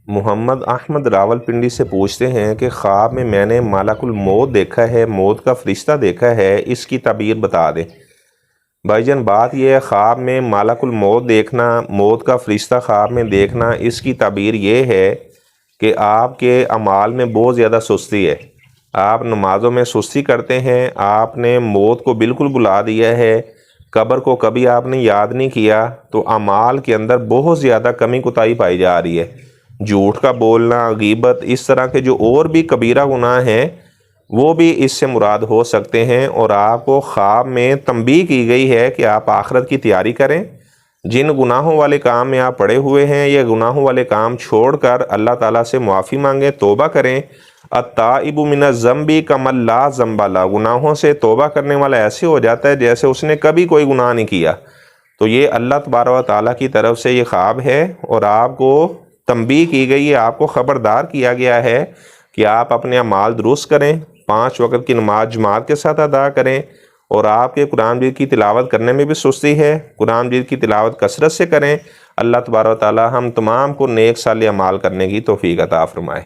محمد احمد راولپنڈی سے پوچھتے ہیں کہ خواب میں نے ملک الموت دیکھا ہے، موت کا فرشتہ دیکھا ہے، اس کی تعبیر بتا دیں۔ بھائی جان بات یہ ہے، خواب میں ملک الموت دیکھنا، موت کا فرشتہ خواب میں دیکھنا، اس کی تعبیر یہ ہے کہ آپ کے اعمال میں بہت زیادہ سستی ہے، آپ نمازوں میں سستی کرتے ہیں، آپ نے موت کو بالکل بھلا دیا ہے، قبر کو کبھی آپ نے یاد نہیں کیا، تو اعمال کے اندر بہت زیادہ کمی کوتاہی پائی جا رہی ہے۔ جھوٹ کا بولنا، غیبت، اس طرح کے جو اور بھی کبیرہ گناہ ہیں وہ بھی اس سے مراد ہو سکتے ہیں، اور آپ کو خواب میں تنبیہ کی گئی ہے کہ آپ آخرت کی تیاری کریں، جن گناہوں والے کام میں آپ پڑے ہوئے ہیں یہ گناہوں والے کام چھوڑ کر اللہ تعالیٰ سے معافی مانگیں، توبہ کریں۔ التائب من الذنب کمن لا ذنب لہ، گناہوں سے توبہ کرنے والا ایسے ہو جاتا ہے جیسے اس نے کبھی کوئی گناہ نہیں کیا۔ تو یہ اللہ تبارک و تعالیٰ کی طرف سے یہ خواب ہے، اور آپ کو تنبیہ کی گئی ہے، آپ کو خبردار کیا گیا ہے کہ آپ اپنے اعمال درست کریں، 5 وقت کی نماز جماعت کے ساتھ ادا کریں، اور آپ کے قرآن مجید کی تلاوت کرنے میں بھی سستی ہے، قرآن مجید کی تلاوت کثرت سے کریں۔ اللہ تبارک و تعالی ہم تمام کو نیک صالح اعمال کرنے کی توفیق عطا فرمائے۔